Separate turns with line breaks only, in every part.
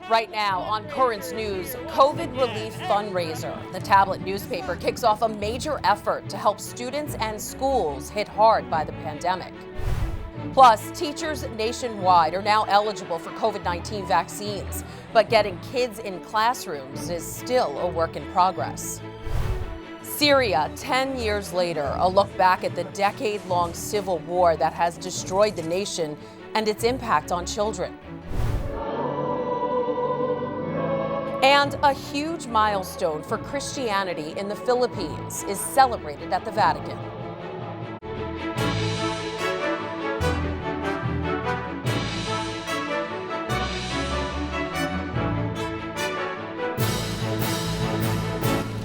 Right now on Currents News, COVID relief fundraiser. The tablet newspaper kicks off a major effort to help students and schools hit hard by the pandemic. Plus, teachers nationwide are now eligible for COVID-19 vaccines, but getting kids in classrooms is still a work in progress. Syria, 10 years later, a look back at the decade-long civil war that has destroyed the nation and its impact on children. And a huge milestone for Christianity in the Philippines is celebrated at the Vatican.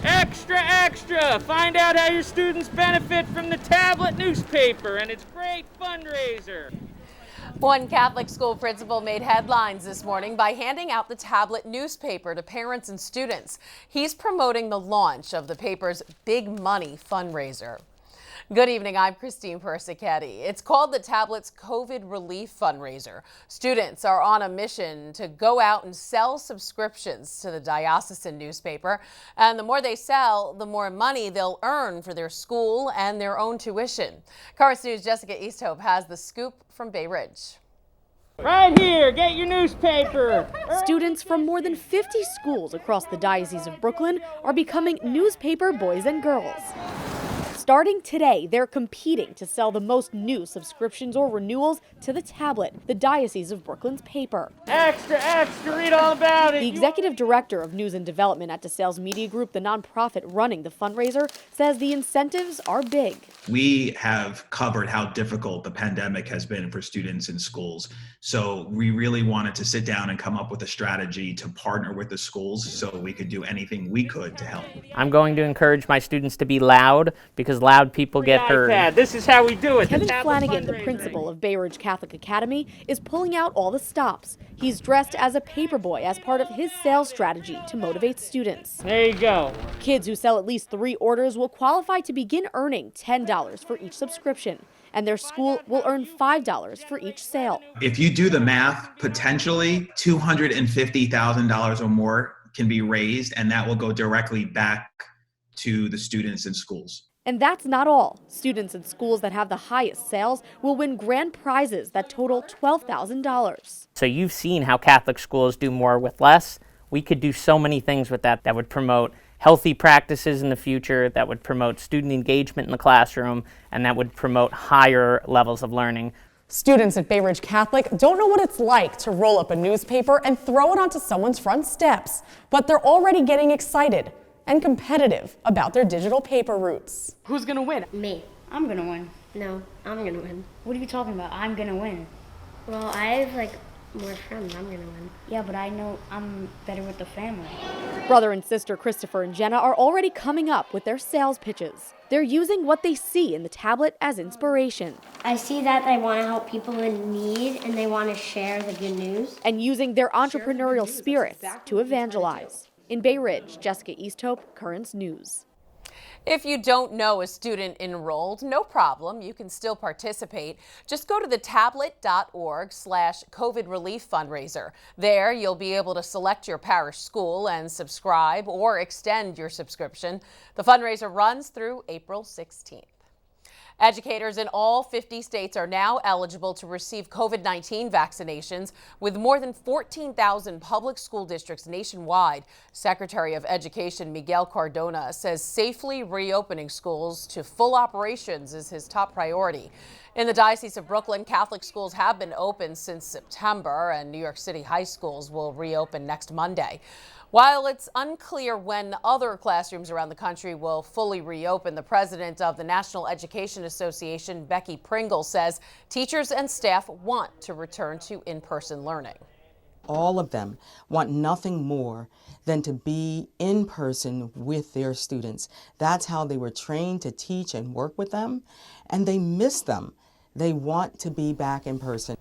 Extra, extra! Find out how your students benefit from the tablet newspaper and its great fundraiser.
One Catholic school principal made headlines this morning by handing out the tablet newspaper to parents and students. He's promoting the launch of the paper's Big Money fundraiser. Good evening, I'm Christine Persichetti. It's called the tablet's COVID relief fundraiser. Students are on a mission to go out and sell subscriptions to the diocesan newspaper. And the more they sell, the more money they'll earn for their school and their own tuition. Currents News' Jessica Easthope has the scoop from Bay Ridge.
Right here, get your newspaper.
Students from more than 50 schools across the Diocese of Brooklyn are becoming newspaper boys and girls. Starting today, they're competing to sell the most new subscriptions or renewals to the tablet, the Diocese of Brooklyn's paper.
Extra, extra, read all about it.
The executive director of news and development at DeSales Media Group, the nonprofit running the fundraiser, says the incentives are big.
We have covered how difficult the pandemic has been for students in schools. So we really wanted to sit down and come up with a strategy to partner with the schools so we could do anything we could to help.
I'm going to encourage my students to be loud because loud people get heard.
This is how we do it.
Kevin Flanagan, the principal of Bay Ridge Catholic Academy, is pulling out all the stops. He's dressed as a paperboy as part of his sales strategy to motivate students.
There you go.
Kids who sell at least 3 orders will qualify to begin earning $10 for each subscription, and their school will earn $5 for each sale.
If you do the math, potentially $250,000 or more can be raised, and that will go directly back to the students in schools.
And that's not all. Students in schools that have the highest sales will win grand prizes that total $12,000.
So you've seen how Catholic schools do more with less. We could do so many things with that would promote healthy practices in the future, that would promote student engagement in the classroom, and that would promote higher levels of learning.
Students at Bay Ridge Catholic don't know what it's like to roll up a newspaper and throw it onto someone's front steps, but they're already getting excited and competitive about their digital paper roots.
Who's gonna win?
Me.
I'm gonna win.
No, I'm gonna win.
What are you talking about? I'm gonna win.
Well, I have more friends. I'm gonna win.
Yeah, but I know I'm better with the family.
Brother and sister Christopher and Jenna are already coming up with their sales pitches. They're using what they see in the tablet as inspiration.
I see that they want to help people in need and they want to share the good news.
And using their entrepreneurial spirits to evangelize. In Bay Ridge, Jessica Easthope, Currents News.
If you don't know a student enrolled, no problem. You can still participate. Just go to thetablet.org/COVID relief fundraiser. There, you'll be able to select your parish school and subscribe or extend your subscription. The fundraiser runs through April 16th. Educators in all 50 states are now eligible to receive COVID-19 vaccinations, with more than 14,000 public school districts nationwide. Secretary of Education Miguel Cardona says safely reopening schools to full operations is his top priority. In the Diocese of Brooklyn, Catholic schools have been open since September, and New York City high schools will reopen next Monday. While it's unclear when other classrooms around the country will fully reopen, the president of the National Education Association, Becky Pringle, says teachers and staff want to return to in-person learning.
All of them want nothing more than to be in person with their students. That's how they were trained to teach and work with them, and they miss them. They want to be back in person.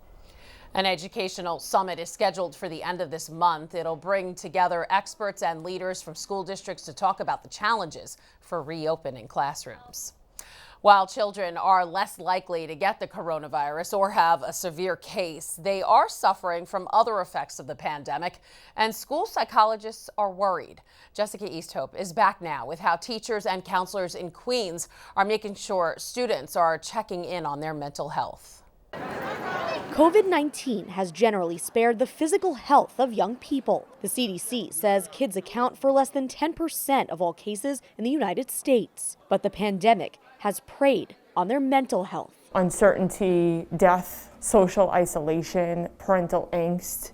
An educational summit is scheduled for the end of this month. It'll bring together experts and leaders from school districts to talk about the challenges for reopening classrooms. While children are less likely to get the coronavirus or have a severe case, they are suffering from other effects of the pandemic, and school psychologists are worried. Jessica Easthope is back now with how teachers and counselors in Queens are making sure students are checking in on their mental health.
COVID-19 has generally spared the physical health of young people. The CDC says kids account for less than 10% of all cases in the United States. But the pandemic has preyed on their mental health.
Uncertainty, death, social isolation, parental angst,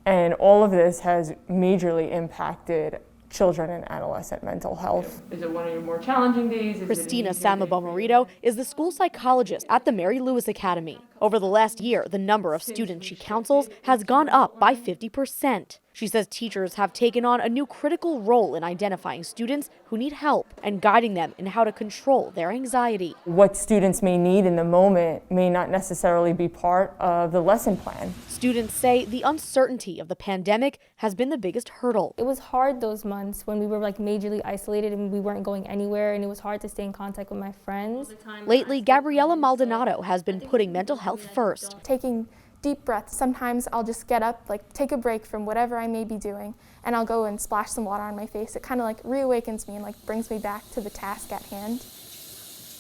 and all of this has majorly impacted children and adolescent mental health.
Is it one of your more challenging days?
Christina Samabo-Marito is the school psychologist at the Mary Lewis Academy. Over the last year, the number of students she counsels has gone up by 50%. She says teachers have taken on a new critical role in identifying students who need help and guiding them in how to control their anxiety.
What students may need in the moment may not necessarily be part of the lesson plan.
Students say the uncertainty of the pandemic has been the biggest hurdle.
It was hard those months when we were majorly isolated and we weren't going anywhere, and it was hard to stay in contact with my friends.
Lately, Gabriella Maldonado has been putting mental health first.
Taking deep breaths. Sometimes I'll just get up, take a break from whatever I may be doing, and I'll go and splash some water on my face. It kind of reawakens me and brings me back to the task at hand.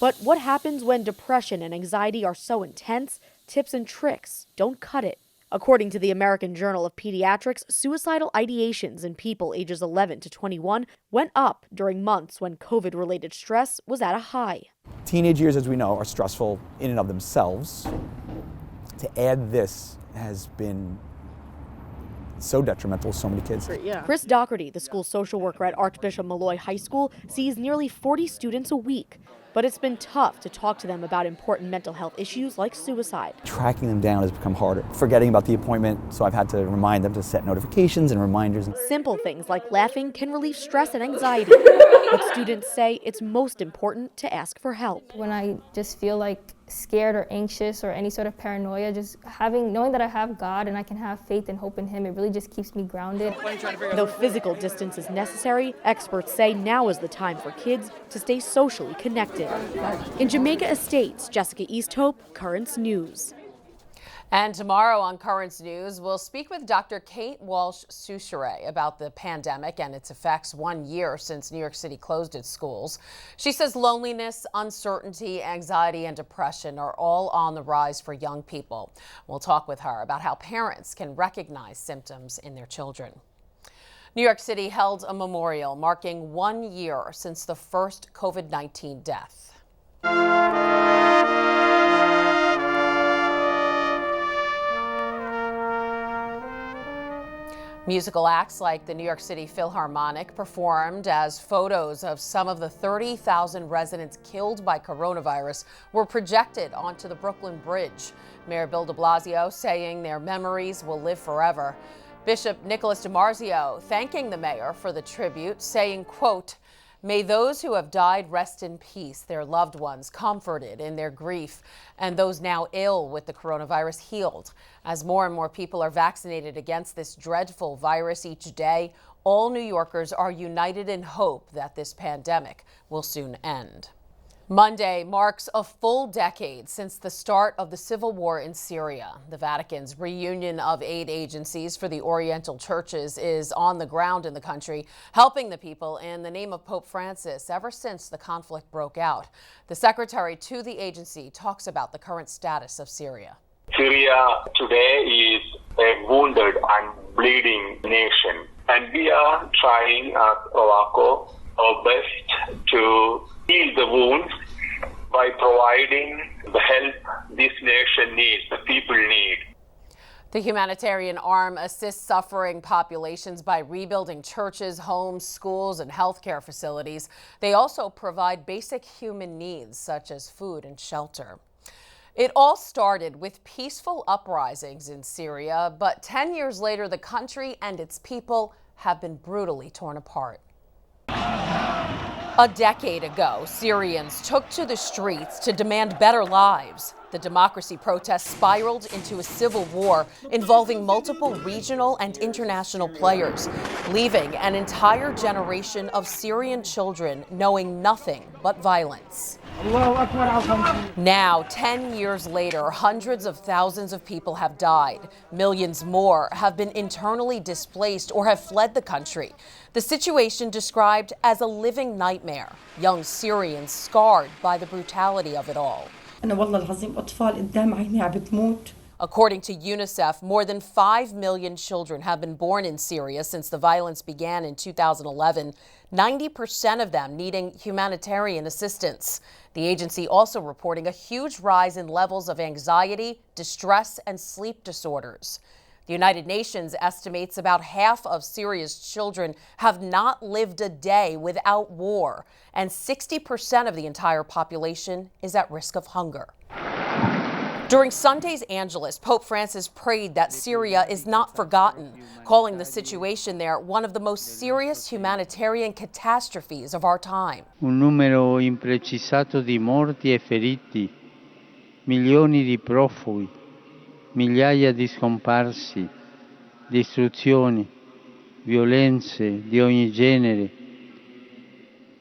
But what happens when depression and anxiety are so intense? Tips and tricks don't cut it. According to the American Journal of Pediatrics, suicidal ideations in people ages 11 to 21 went up during months when COVID-related stress was at a high.
Teenage years, as we know, are stressful in and of themselves. To add this has been so detrimental to so many kids.
Chris Doherty, the school social worker at Archbishop Malloy High School, sees nearly 40 students a week. But it's been tough to talk to them about important mental health issues like suicide.
Tracking them down has become harder. Forgetting about the appointment, so I've had to remind them to set notifications and reminders.
Simple things like laughing can relieve stress and anxiety. But students say it's most important to ask for help.
When I just feel scared or anxious or any sort of paranoia, just knowing that I have God and I can have faith and hope in Him, it really just keeps me grounded.
Though physical distance is necessary, experts say now is the time for kids to stay socially connected. In Jamaica Estates, Jessica Easthope, Currents News.
And tomorrow on Currents News, we'll speak with Dr. Kate Walsh-Souchere about the pandemic and its effects 1 year since New York City closed its schools. She says loneliness, uncertainty, anxiety, and depression are all on the rise for young people. We'll talk with her about how parents can recognize symptoms in their children. New York City held a memorial marking 1 year since the first COVID-19 death. Musical acts like the New York City Philharmonic performed as photos of some of the 30,000 residents killed by coronavirus were projected onto the Brooklyn Bridge. Mayor Bill de Blasio saying their memories will live forever. Bishop Nicholas DiMarzio thanking the mayor for the tribute, saying, quote, "May those who have died rest in peace, their loved ones comforted in their grief, and those now ill with the coronavirus healed. As more and more people are vaccinated against this dreadful virus each day, all New Yorkers are united in hope that this pandemic will soon end." Monday marks a full decade since the start of the civil war in Syria. The Vatican's reunion of aid agencies for the Oriental churches is on the ground in the country, helping the people in the name of Pope Francis ever since the conflict broke out. The secretary to the agency talks about the current status of Syria.
Syria today is a wounded and bleeding nation, and we are trying at Ovako our best to heal the wounds by providing the help this nation needs, the people need.
The humanitarian arm assists suffering populations by rebuilding churches, homes, schools, and healthcare facilities. They also provide basic human needs such as food and shelter. It all started with peaceful uprisings in Syria, but 10 years later, the country and its people have been brutally torn apart. A decade ago, Syrians took to the streets to demand better lives. The democracy protests spiraled into a civil war involving multiple regional and international players, leaving an entire generation of Syrian children knowing nothing but violence. Now, 10 years later, hundreds of thousands of people have died. Millions more have been internally displaced or have fled the country. The situation described as a living nightmare. Young Syrians scarred by the brutality of it all. According to UNICEF, more than 5 million children have been born in Syria since the violence began in 2011, 90% of them needing humanitarian assistance. The agency also reporting a huge rise in levels of anxiety, distress, and sleep disorders. The United Nations estimates about half of Syria's children have not lived a day without war, and 60% of the entire population is at risk of hunger. During Sunday's Angelus, Pope Francis prayed that Syria is not forgotten, calling the situation there one of the most serious humanitarian catastrophes of our time.
Un numero imprecisato di morti e feriti, milioni di profughi, migliaia di scomparsi, distruzioni, violenze di ogni genere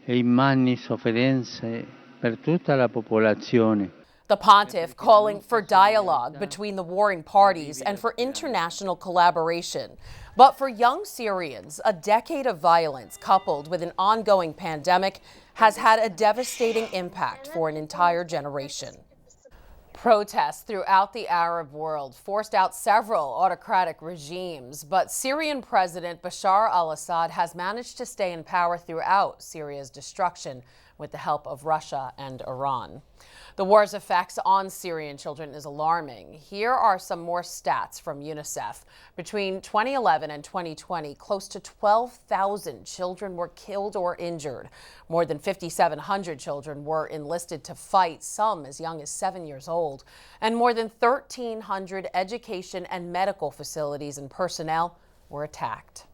e immani sofferenze per tutta la popolazione.
The pontiff calling for dialogue between the warring parties and for international collaboration. But for young Syrians, a decade of violence coupled with an ongoing pandemic has had a devastating impact for an entire generation. Protests throughout the Arab world forced out several autocratic regimes, but Syrian President Bashar al-Assad has managed to stay in power throughout Syria's destruction with the help of Russia and Iran. The war's effects on Syrian children is alarming. Here are some more stats from UNICEF. Between 2011 and 2020, close to 12,000 children were killed or injured. More than 5,700 children were enlisted to fight, some as young as 7 years old. And more than 1,300 education and medical facilities and personnel were attacked.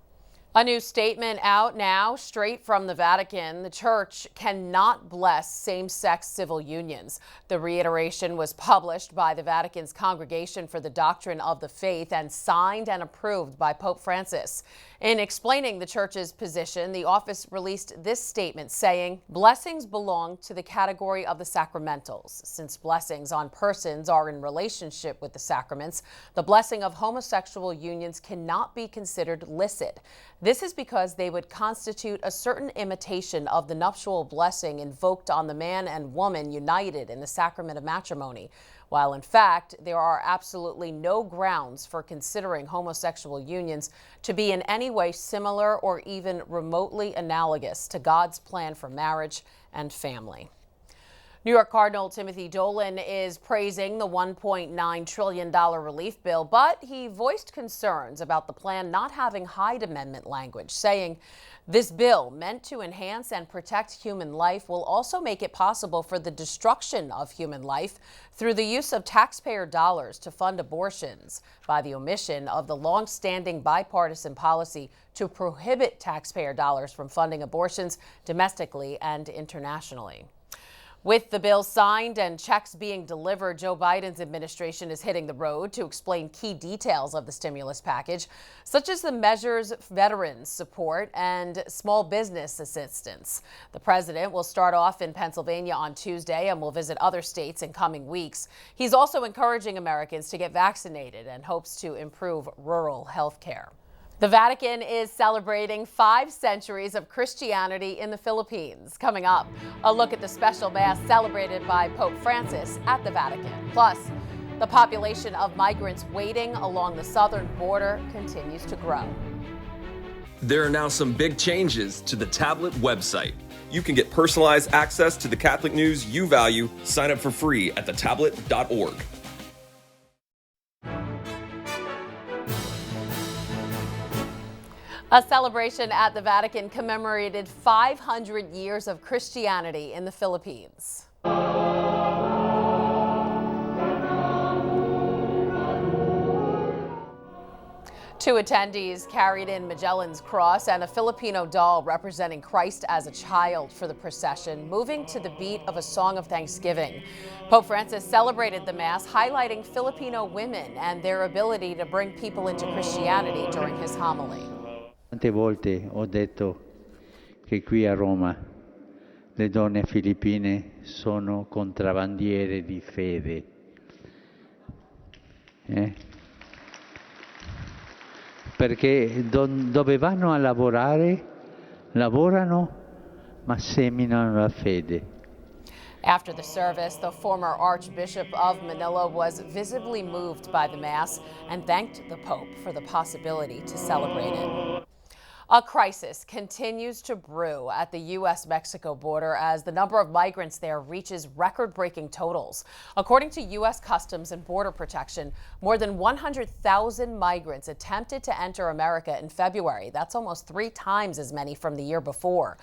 A new statement out now, straight from the Vatican. The Church cannot bless same-sex civil unions. The reiteration was published by the Vatican's Congregation for the Doctrine of the Faith and signed and approved by Pope Francis. In explaining the Church's position, the office released this statement saying, "Blessings belong to the category of the sacramentals. Since blessings on persons are in relationship with the sacraments, the blessing of homosexual unions cannot be considered licit. This is because they would constitute a certain imitation of the nuptial blessing invoked on the man and woman united in the sacrament of matrimony, while in fact there are absolutely no grounds for considering homosexual unions to be in any way similar or even remotely analogous to God's plan for marriage and family." New York Cardinal Timothy Dolan is praising the $1.9 trillion relief bill, but he voiced concerns about the plan not having Hyde Amendment language, saying this bill, meant to enhance and protect human life, will also make it possible for the destruction of human life through the use of taxpayer dollars to fund abortions by the omission of the long-standing bipartisan policy to prohibit taxpayer dollars from funding abortions domestically and internationally. With the bill signed and checks being delivered, Joe Biden's administration is hitting the road to explain key details of the stimulus package, such as the measures veterans support and small business assistance. The president will start off in Pennsylvania on Tuesday and will visit other states in coming weeks. He's also encouraging Americans to get vaccinated and hopes to improve rural health care. The Vatican is celebrating 5 centuries of Christianity in the Philippines. Coming up, a look at the special mass celebrated by Pope Francis at the Vatican. Plus, the population of migrants waiting along the southern border continues to grow.
There are now some big changes to the tablet website. You can get personalized access to the Catholic news you value. Sign up for free at thetablet.org.
A celebration at the Vatican commemorated 500 years of Christianity in the Philippines. Two attendees carried in Magellan's cross and a Filipino doll representing Christ as a child for the procession, moving to the beat of a song of thanksgiving. Pope Francis celebrated the Mass, highlighting Filipino women and their ability to bring people into Christianity during his homily.
Tante volte ho detto che qui a Roma le donne filippine sono contrabbandiere di fede. Perché dove vanno a lavorare, lavorano ma seminano la fede.
After the service, the former Archbishop of Manila was visibly moved by the Mass and thanked the Pope for the possibility to celebrate it. A crisis continues to brew at the U.S.-Mexico border as the number of migrants there reaches record-breaking totals. According to U.S. Customs and Border Protection, more than 100,000 migrants attempted to enter America in February. That's almost 3 times as many from the year before.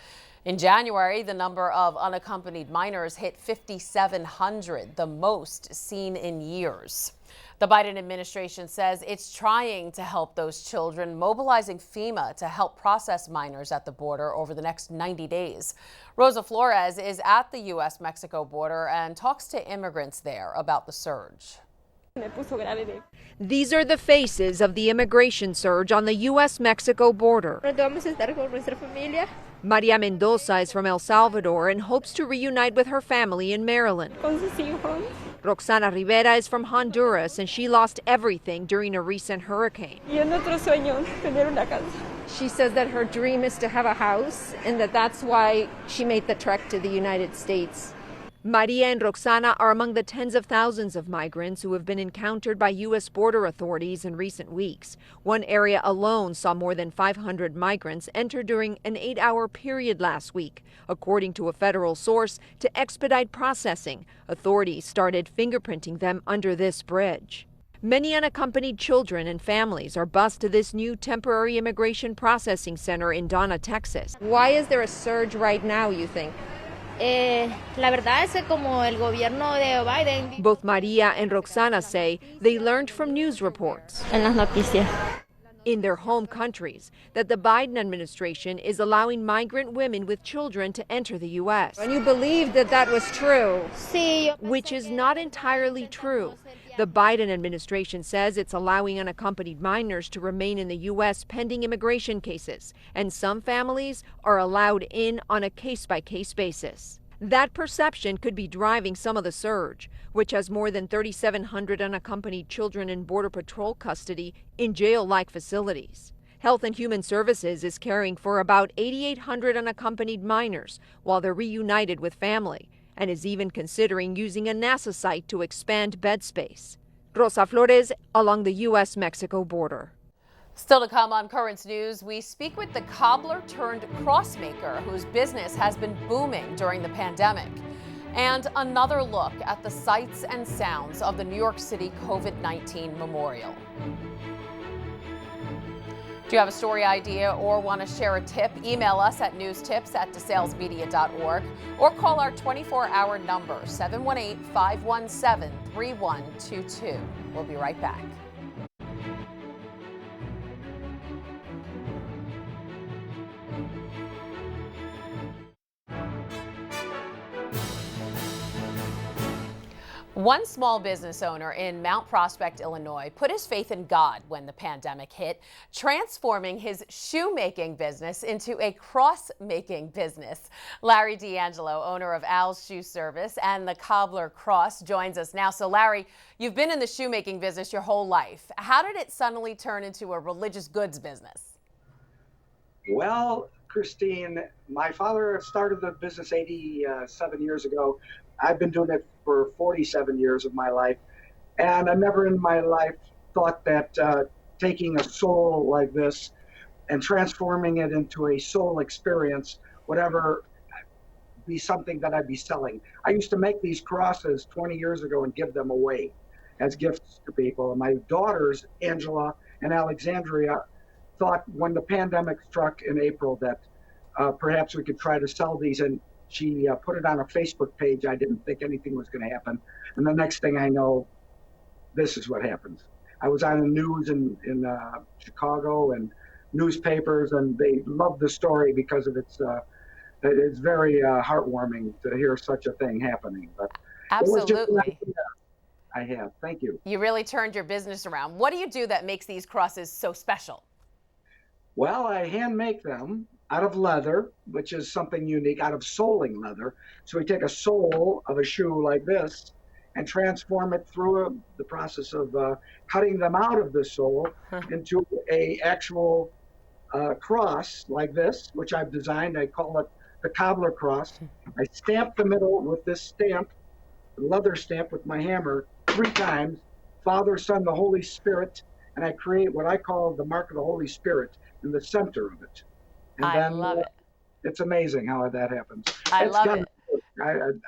In January, the number of unaccompanied minors hit 5,700, the most seen in years. The Biden administration says it's trying to help those children, mobilizing FEMA to help process minors at the border over the next 90 days. Rosa Flores is at the U.S.-Mexico border and talks to immigrants there about the surge.
These are the faces of the immigration surge on the U.S.-Mexico border. Maria Mendoza is from El Salvador and hopes to reunite with her family in Maryland. Roxana Rivera is from Honduras and she lost everything during a recent hurricane.
She says that her dream is to have a house and that's why she made the trek to the United States.
Maria and Roxana are among the tens of thousands of migrants who have been encountered by U.S. border authorities in recent weeks. One area alone saw more than 500 migrants enter during an 8-hour period last week. According to a federal source, to expedite processing, authorities started fingerprinting them under this bridge. Many unaccompanied children and families are bused to this new temporary immigration processing center in Donna, Texas.
Why is there a surge right now, you think?
Both Maria and Roxana say they learned from news reports in their home countries that the Biden administration is allowing migrant women with children to enter the U.S.
And you believed that that was true?
Which is not entirely true. The Biden administration says it's allowing unaccompanied minors to remain in the U.S. pending immigration cases, and some families are allowed in on a case-by-case basis. That perception could be driving some of the surge, which has more than 3,700 unaccompanied children in Border Patrol custody in jail-like facilities. Health and Human Services is caring for about 8,800 unaccompanied minors while they're reunited with family, and is even considering using a NASA site to expand bed space. Rosa Flores along the U.S.-Mexico border.
Still to come on Currents News, we speak with the cobbler turned crossmaker whose business has been booming during the pandemic. And another look at the sights and sounds of the New York City COVID-19 Memorial. Do you have a story idea or want to share a tip? Email us at newstips@desalesmedia.org or call our 24-hour number, 718-517-3122. We'll be right back. One small business owner in Mount Prospect, Illinois, put his faith in God when the pandemic hit, transforming his shoemaking business into a cross-making business. Larry D'Angelo, owner of Al's Shoe Service and the Cobbler Cross, joins us now. So Larry, you've been in the shoemaking business your whole life. How did it suddenly turn into a religious goods business?
Well, Christine, my father started the business 87 years ago. I've been doing it for 47 years of my life, and I never in my life thought that taking a soul like this and transforming it into a soul experience would ever be something that I'd be selling. I used to make these crosses 20 years ago and give them away as gifts to people. And my daughters, Angela and Alexandria, thought when the pandemic struck in April that perhaps we could try to sell these, and she put it on a Facebook page. I didn't think anything was going to happen. And the next thing I know, this is what happens. I was on the news in Chicago and newspapers, and they loved the story because of it's very heartwarming to hear such a thing happening. But
absolutely.
I have. Thank you.
You really turned your business around. What do you do that makes these crosses so special?
Well, I hand make them, out of leather, which is something unique, out of soling leather. So we take a sole of a shoe like this and transform it through the process of cutting them out of the sole into a actual cross like this, which I've designed. I call it the cobbler cross. I stamp the middle with this stamp, leather stamp with my hammer 3 times, Father, Son, the Holy Spirit, and I create what I call the mark of the Holy Spirit in the center of it. And
I love it.
It's amazing how that happens.
I love it.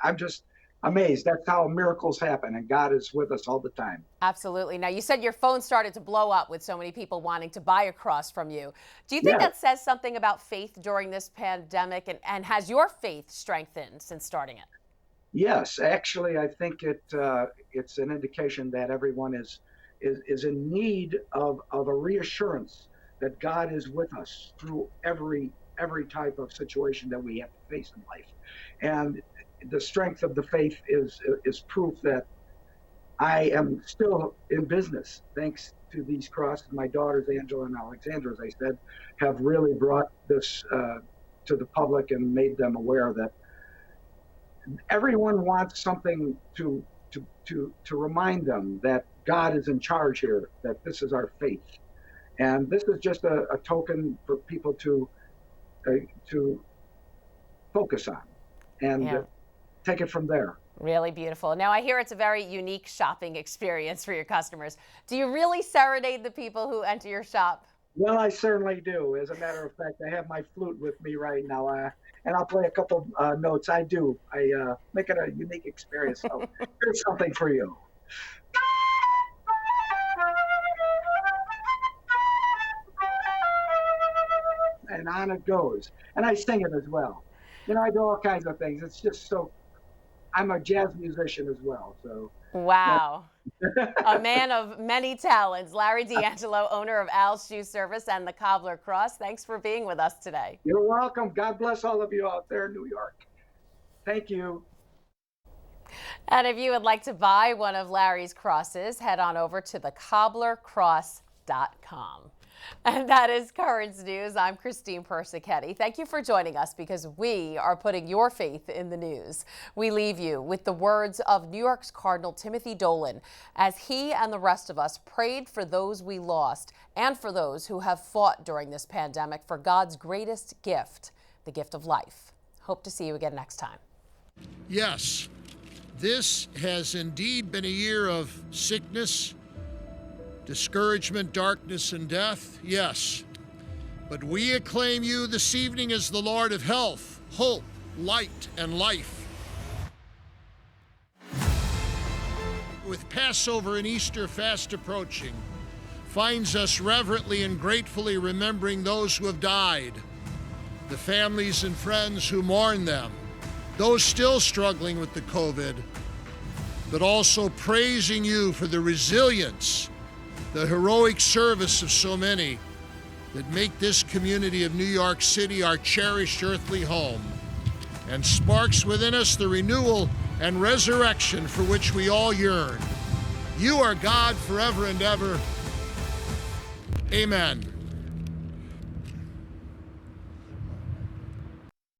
I'm just amazed. That's how miracles happen, and God is with us all the time.
Absolutely. Now, you said your phone started to blow up with so many people wanting to buy a cross from you. Do you think that says something about faith during this pandemic, and has your faith strengthened since starting it?
Yes, actually, I think it's an indication that everyone is in need of a reassurance that God is with us through every type of situation that we have to face in life. And the strength of the faith is proof that I am still in business, thanks to these crosses. My daughters, Angela and Alexandra, as I said, have really brought this to the public and made them aware that everyone wants something to remind them that God is in charge here, that this is our faith. And this is just a token for people to focus on and take it from there.
Really beautiful. Now, I hear it's a very unique shopping experience for your customers. Do you really serenade the people who enter your shop?
Well, I certainly do. As a matter of fact, I have my flute with me right now, and I'll play a couple notes. I do. I make it a unique experience. So here's something for you. And on it goes. And I sing it as well. You know, I do all kinds of things. It's just so, I'm a jazz musician as well. So.
Wow. A man of many talents. Larry D'Angelo, owner of Al's Shoe Service and the Cobbler Cross. Thanks for being with us today.
You're welcome. God bless all of you out there in New York. Thank you.
And if you would like to buy one of Larry's crosses, head on over to thecobblercross.com. And that is Currents News. I'm Christine Persichetti. Thank you for joining us, because we are putting your faith in the news. We leave you with the words of New York's Cardinal Timothy Dolan as he and the rest of us prayed for those we lost and for those who have fought during this pandemic for God's greatest gift, the gift of life. Hope to see you again next time.
Yes, this has indeed been a year of sickness, discouragement, darkness, and death, yes. But we acclaim you this evening as the Lord of health, hope, light, and life. With Passover and Easter fast approaching, finds us reverently and gratefully remembering those who have died, the families and friends who mourn them, those still struggling with the COVID, but also praising you for the resilience, the heroic service of so many that make this community of New York City our cherished earthly home, and sparks within us the renewal and resurrection for which we all yearn. You are God forever and ever. Amen.